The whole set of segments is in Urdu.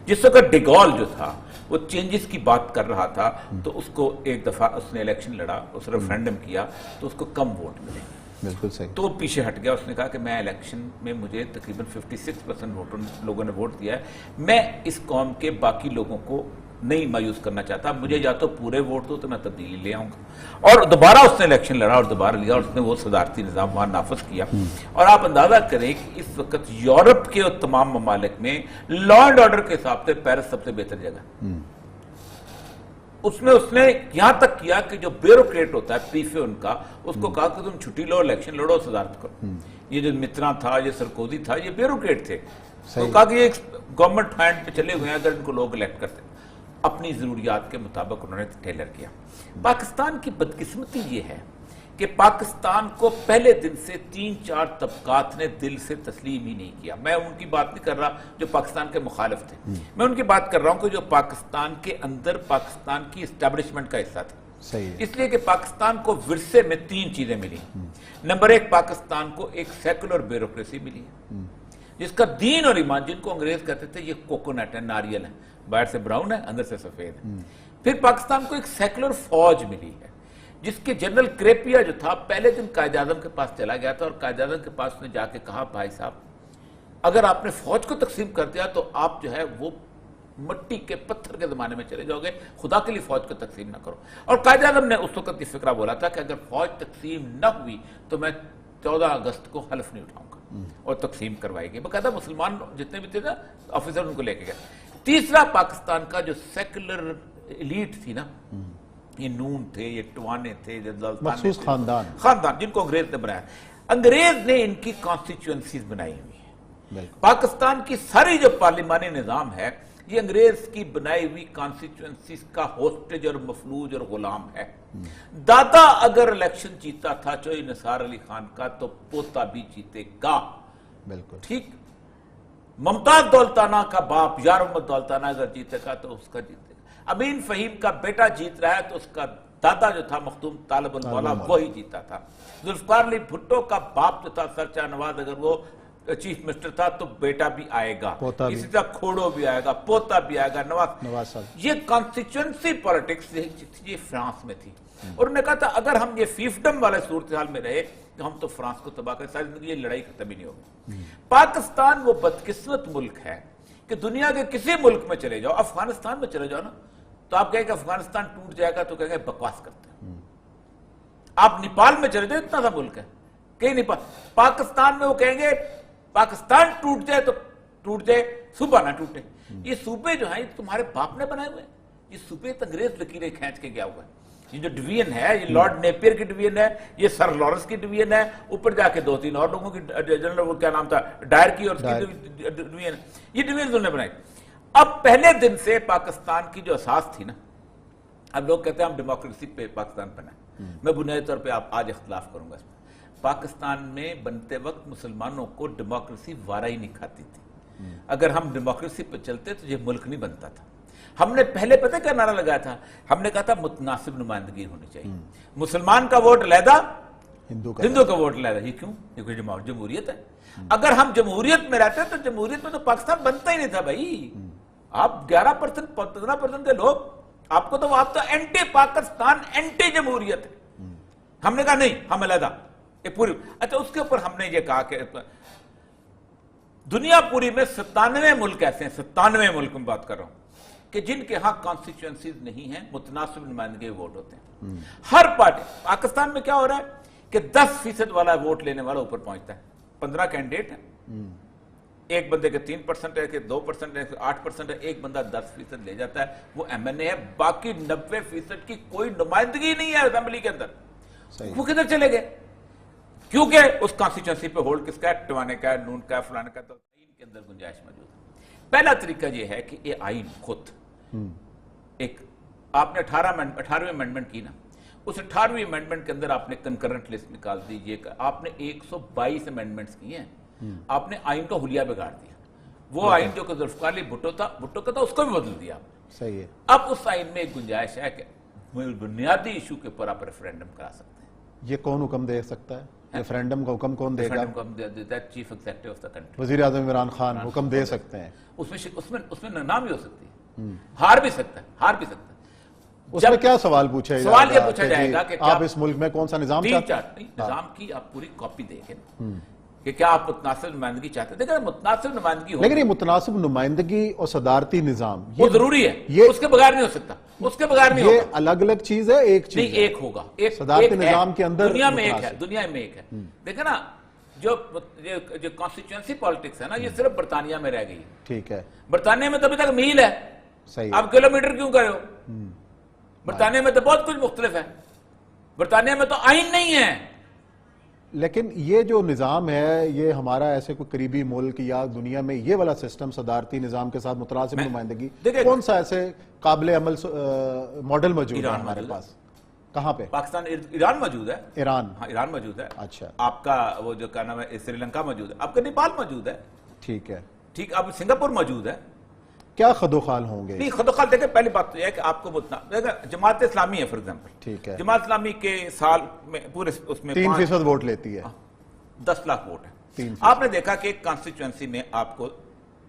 جس وقت ڈیگول جو تھا وہ چینجز کی بات کر رہا تھا تو اس کو ایک دفعہ اس نے الیکشن لڑا، اس ریفرینڈم کیا تو اس کو کم ووٹ ملے، بالکل صحیح، تو پیچھے ہٹ گیا. اس نے کہا کہ میں الیکشن میں مجھے تقریباً 56% لوگوں نے ووٹ دیا ہے، میں اس قوم کے باقی لوگوں کو نہیں مایوس کرنا چاہتا، مجھے یا تو پورے ووٹ دو تو میں تبدیلی لے آؤں گا. اور دوبارہ اس نے الیکشن لڑا اور دوبارہ لیا اور اس نے وہ صدارتی نظام وہاں نافذ کیا. اور آپ اندازہ کریں کہ اس وقت یورپ کے اور تمام ممالک میں لا اینڈ آرڈر کے حساب سے پیرس سب سے بہتر جگہ. اس نے یہاں تک کیا کہ جو بیوروکریٹ ہوتا ہے پریفے ان کا، اس کو کہا کہ تم چھٹی لو، الیکشن لڑو، صدارت کرو. یہ جو مترا تھا، یہ سرکوزی تھا، یہ بیوروکریٹ تھے. تو کہا کہ یہ گورنمنٹ ہینڈ پہ چلے ہوئے ہیں، اگر ان کو لوگ الیکٹ کرتے. اپنی ضروریات کے مطابق انہوں نے ٹیلر کیا. پاکستان کی بدقسمتی یہ ہے کہ پاکستان کو پہلے دن سے 3-4 طبقات نے دل سے تسلیم ہی نہیں کیا. میں ان کی بات نہیں کر رہا جو پاکستان کے مخالف تھے، میں ان کی بات کر رہا ہوں کہ جو پاکستان کے اندر پاکستان کی اسٹیبلشمنٹ کا حصہ تھا. اس لیے کہ پاکستان کو ورثے میں 3 چیزیں ملی. نمبر 1، پاکستان کو ایک سیکولر بیوروکریسی ملی ہے جس کا دین اور ایمان، جن کو انگریز کہتے تھے یہ کوکونٹ ہے، ناریل ہے، باہر سے براؤن ہے اندر سے سفید ہے. پھر پاکستان کو ایک سیکولر فوج ملی ہے جس کے جنرل کریپیا جو تھا پہلے دن قائد اعظم کے پاس چلا گیا تھا اور قائد اعظم کے پاس نے جا کے کہا بھائی صاحب اگر آپ نے فوج کو تقسیم کر دیا تو آپ جو ہے وہ مٹی کے پتھر کے زمانے میں چلے جاؤ گے، خدا کے لیے فوج کو تقسیم نہ کرو. اور قائد اعظم نے اس وقت یہ فکرہ بولا تھا کہ اگر فوج تقسیم نہ ہوئی تو میں 14 اگست کو حلف نہیں اٹھاؤں گا، اور تقسیم کروائی گئی. باقاعدہ مسلمان جتنے بھی تھے نا آفیسر ان کو لے کے گئے. تیسرا، پاکستان کا جو سیکولر ایلیٹ تھی نا، یہ نون تھے، یہ ٹوانے تھے، مخصوص خاندان جن کو انگریز نے بنایا. انگریز نے ان کی کانسٹیچوئنسیز بنائی ہوئی ہیں. پاکستان کی ساری جو پارلیمانی نظام ہے یہ انگریز کی بنائی ہوئی کانسٹیچوئنسیز کا ہوسٹیج اور مفلوج اور غلام ہے. دادا اگر الیکشن جیتا تھا چوہی نثار علی خان کا تو پوتا بھی جیتے گا. بالکل ٹھیک. ممتاز دولتانہ کا باپ یار محمد دولتانہ اگر جیتے گا تو اس کا جیتے گا. امین فہیم کا بیٹا جیت رہا ہے تو اس کا دادا جو تھا مخدوم طالب المولا وہی جیتا تھا. ذوالفقار علی بھٹو کا باپ جو تھا سر شاہ نواز اگر وہ چیف منسٹر تھا تو بیٹا بھی آئے گا، اسی طرح کھوڑو بھی آئے گا، پوتا بھی آئے گا، نواز. یہ کانسٹیچوئنسی پالیٹکس یہ فرانس میں تھی. اور انہوں نے کہا تھا اگر ہم یہ فیفڈم والے صورتحال میں رہے تو ہم تو فرانس کو تباہ کریں، ساری زندگی یہ لڑائی ختم ہی نہیں ہوگی. پاکستان وہ بدقسمت ملک ہے کہ دنیا کے کسی ملک میں چلے جاؤ، افغانستان میں چلے جاؤ نا تو آپ کہیں کہ افغانستان ٹوٹ جائے گا تو کہیں گے بکواس کرتے ہیں. آپ نیپال میں چلے جاؤ، اتنا سا ملک ہے کہیں نیپال. پاکستان میں وہ کہیں گے پاکستان ٹوٹ جائے تو ٹوٹ جائے، صوبہ نہ ٹوٹے. یہ صوبے جو ہیں تمہارے باپ نے بنائے ہوئے ہیں، یہ صوبے انگریز لکیریں کھینچ کے گیا ہوا ہے. یہ جو ڈویژن ہے یہ لارڈ نیپیر کی ڈویژن ہے، یہ سر لارنس کی ڈویژن ہے، اوپر جا کے 2-3 اور لوگوں کی، جنرل وہ کیا نام تھا ڈائر کی، اور اس کی ڈویژن، یہ ڈویژن انہوں نے بنائی. اب پہلے دن سے پاکستان کی جو اساس تھی نا، اب لوگ کہتے ہیں ہم ڈیموکریسی پہ پاکستان بنائیں. میں بنیادی طور پہ آج اختلاف کروں گا اس میں. پاکستان میں بنتے وقت مسلمانوں کو ڈیموکریسی وارہ ہی نہیں کھاتی تھی. اگر ہم ڈیموکریسی پہ چلتے تو یہ ملک نہیں بنتا تھا. ہم نے پہلے پتہ کیا نعرہ لگایا تھا؟ ہم نے کہا تھا متناسب نمائندگی ہونی چاہیے. مسلمان کا ووٹ علیحدہ، ہندو کا ووٹ علیحدہ. یہ کیوں؟ یہ جمہوریت ہے. اگر ہم جمہوریت میں رہتے تو جمہوریت میں تو پاکستان بنتا ہی نہیں تھا بھائی. آپ 11% 15% کے لوگ، آپ کو تو آپ تو اینٹی پاکستان اینٹی جمہوریت ہے. ہم نے کہا نہیں ہم علیحدہ پوری. اچھا اس کے اوپر ہم نے یہ کہا کہ دنیا پوری میں 97 ملک ایسے ہیں، 97 ملک میں بات کر رہا ہوں کہ جن کے ہاں کانسٹیچوئنسیز نہیں ہیں، متناسب نمائندگی ووٹ ہوتے ہیں. ہر پارٹی. پاکستان میں کیا ہو رہا ہے کہ 10% والا ووٹ لینے والا اوپر پہنچتا ہے. 15 کینڈیڈیٹ ہیں، ایک بندے کے 3% ہے کہ 2% ہے کہ 8% ہے، ایک بندہ 10% لے جاتا ہے، وہ ایم این اے ہے. باقی 90% کی کوئی نمائندگی نہیں ہے اسمبلی کے اندر. وہ کدھر چلے گئے؟ کیونکہ اس کانسٹیچوئنسی پہ ہولڈ کس کا ہے؟ ٹوانے کا ہے، نون کا ہے، فلانے کا. تو آئین کے اندر گنجائش موجود ہے. پہلا طریقہ یہ ہے کہ یہ آئین خود ایک، آپ نے 18ویں امینڈمنٹ کی نا، اس 18ویں امینڈمنٹ کے اندر آپ نے کنکرنٹ لسٹ نکال دیجئے کہ آپ نے 122 امینڈمنٹس کی ہیں. آپ نے آئین کا حلیہ بگاڑ دیا. وہ آئین جو کہ ذوالفقار علی بھٹو کا تھا اس کو بھی بدل دیا آپ نے. صحیح ہے. اب اس آئین میں ایک گنجائش ہے کہ بنیادی ایشو کے اوپر آپ ریفرینڈم کرا سکتے ہیں. یہ کون حکم دے سکتا ہے؟ ریفرینڈم کا حکم کون دے گا؟ Chief executive of the country, وزیر اعظم عمران خان حکم دے سکتے ہیں؟ اس میں ناکام بھی ہو سکتی ہے، ہار بھی سکتا ہے۔ اس میں کیا سوال پوچھا جائے گا؟ سوال یہ پوچھا جائے گا کہ آپ اس ملک میں کون سا نظام چاہتے ہیں؟ نظام کی آپ پوری کاپی دیکھیں کہ کیا آپ متناسب نمائندگی چاہتے ہیں؟ دیکھیں متناسب نمائندگی ہو، لیکن یہ متناسب نمائندگی اور صدارتی نظام وہ ضروری ہے، اس کے بغیر نہیں ہو سکتا، اس کے بغیر نہیں یہ ہوگا۔ الگ الگ چیز ہے، ایک چیز نہیں، ایک ہوگا، صدارتی نظام کے اندر دنیا میں ایک ہے، دنیا میں ایک ہے۔ دیکھیں نا جو کانسٹیچوئنسی پالیٹکس ہے نا، یہ صرف برطانیہ میں رہ گئی ہے۔ ٹھیک ہے، برطانیہ میں تو ابھی تک میل ہے، صحیح آپ کلومیٹر کیوں کرے ہو؟ برطانیہ میں تو بہت کچھ مختلف ہے، برطانیہ میں تو آئین نہیں ہے۔ لیکن یہ جو نظام ہے یہ ہمارا ایسے کوئی قریبی ملک یا دنیا میں یہ والا سسٹم صدارتی نظام کے ساتھ متناسب نمائندگی کون سا ایسے قابل عمل ماڈل موجود ہے ہمارے پاس؟ کہاں پہ؟ پاکستان، ایران موجود ہے، ایران، ہاں ایران موجود ہے، اچھا آپ کا وہ جو کیا نام ہے سری لنکا موجود ہے، آپ کا نیپال موجود ہے، ٹھیک ہے، ٹھیک، اب سنگاپور موجود ہے۔ کیا خد و خال ہوں گے؟ نہیں خود خال دیکھیں، پہلی بات تو یہ ہے کہ آپ کو جماعت اسلامی ہے فار ایگزامپل، ٹھیک ہے، جماعت اسلامی کے سال میں پورے اس میں 3% ووٹ لیتی ہے، 10 لاکھ ووٹ ہے۔ 3%۔ آپ نے دیکھا کہ ایک کانسٹیچوئنسی میں آپ کو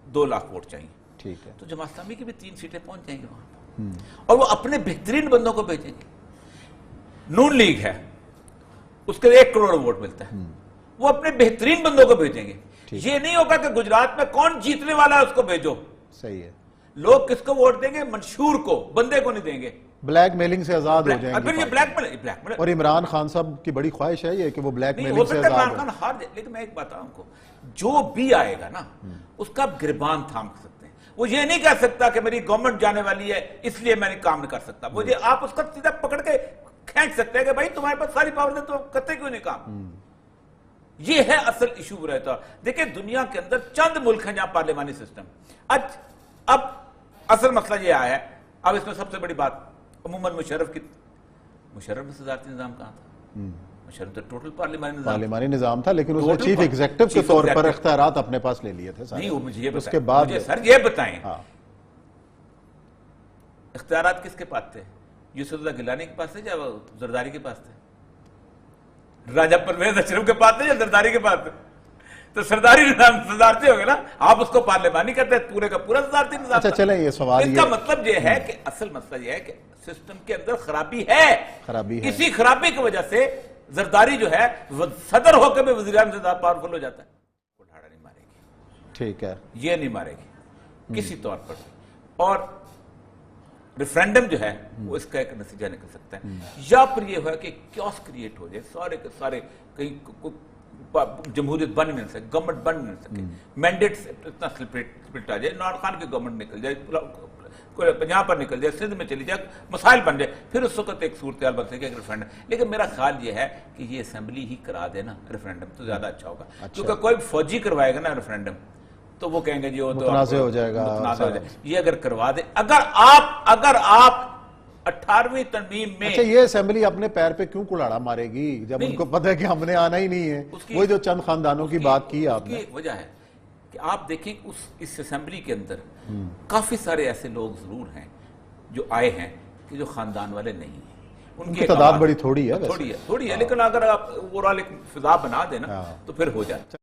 2 لاکھ ووٹ چاہیے، ٹھیک ہے، تو جماعت اسلامی کی بھی 3 سیٹیں پہنچ جائیں گے وہاں پر، اور وہ اپنے بہترین بندوں کو بھیجیں گے۔ نون لیگ ہے، اس کے 1 کروڑ ووٹ ملتا ہے، وہ اپنے بہترین بندوں کو بھیجیں گے۔ یہ نہیں ہوگا کہ گجرات میں کون جیتنے والا ہے اس کو بھیجو، صحیح ہے، لوگ کس کو ووٹ دیں گے؟ منشور کو، بندے کو نہیں دیں گے۔ بلیک میلنگ سے آزاد ہو جائیں اور پھر گے، یہ بلیک میل، اور عمران خان صاحب کی بڑی خواہش ہے یہ کہ وہ بلیک نہیں ہو میلنگ سے سکتا ہے آزاد عمران ہو۔ خان ہار جائے، لیکن میں ایک بات آپ کو، جو بھی آئے گا نا اس کا گربان تھام سکتے ہیں۔ وہ یہ نہیں کہہ سکتا کہ میری گورنمنٹ جانے والی ہے اس لیے میں نہیں کام نہیں کر سکتا، مجھے آپ اس کا سیدھا پکڑ کے کھینچ سکتے ہیں کہ بھائی تمہارے پاس ساری پاور ہے تو کرتے کیوں نہیں کام؟ یہ ہے اصل ایشو رہتا۔ دیکھیں دنیا کے اندر چند ملک ہیں جہاں پارلیمانی سسٹم، اب اصل مسئلہ یہ آیا ہے، اب اس میں سب سے بڑی بات عموماً مشرف میں صدارتی نظام کہاں تھا؟ مشرف تو ٹوٹل پارلیمانی نظام تھا، لیکن اس نے چیف ایگزیکٹو کے طور پر اختیارات اپنے پاس لے لیے تھے سارے۔ نہیں، وہ مجھے یہ اس کے بعد مجھے سر یہ بتائیں ہاں، اختیارات کس کے پاس تھے؟ یوسف اللہ گیلانی کے پاس تھے یا زرداری کے پاس تھے؟ راجہ پرویز اشرف کے پاس تھے یا زرداری کے پاس تھے؟ تو سرداری نظام صدارتی ہو گئے نا، آپ اس کو پارلیمانی کرتے ہیں، پورے کا پورا صدارتی نظام۔ اچھا چلیں یہ سوال اس کا مطلب یہ ہے کہ اصل مسئلہ یہ ہے کہ سسٹم کے اندر خرابی ہے، اسی خرابی کی وجہ سے زرداری جو ہے صدر ہو کے بھی وزیر اعظم سے زیادہ پاورفل ہو جاتا ہے۔ وہ ڈھاڑا نہیں مارے گی، ٹھیک ہے، یہ نہیں مارے گی کسی طور پر، اور ریفرینڈم جو ہے وہ اس کا ایک نتیجہ نکل سکتا ہے، یا پھر یہ ہوا کہ کیوس کریٹ ہو جائے، سارے کے سارے کہیں جمہوریت بن نہیں سکے، گورنمنٹ بن نہیں سکے، مینڈیٹ سے اتنا سپلٹ آ جائے، عمران خان کی گورنمنٹ نکل جائے، یہاں پر نکل جائے، سندھ میں چلی جائے، مسائل بن جائے، پھر اس وقت ایک صورتحال بن سکے ایک ریفرینڈم۔ لیکن میرا خیال یہ ہے کہ یہ اسمبلی ہی کرا دے نا ریفرینڈم تو زیادہ اچھا ہوگا، کیونکہ کوئی فوجی کروائے گا نا ریفرینڈم تو وہ کہیں گے جی وہ تو متنازع ہو جائے گا، متنازع ہو جائے۔ یہ اگر کروا دے، اگر آپ 18ویں ترمیم میں، اچھا یہ اسمبلی اپنے پیر پہ کیوں کلاڑا مارے گی جب ان کو پتہ ہے کہ ہم نے آنا ہی نہیں ہے؟ وہ جو چند خاندانوں کی بات کی آپ نے، ایک وجہ ہے کہ آپ دیکھیں اس اسمبلی کے اندر کافی سارے ایسے لوگ ضرور ہیں جو آئے ہیں کہ جو خاندان والے نہیں ہیں، ان کی تعداد بڑی تھوڑی ہے، تھوڑی ہے، لیکن اگر آپ اوورال ایک فضا بنا دینا تو پھر ہو جائے۔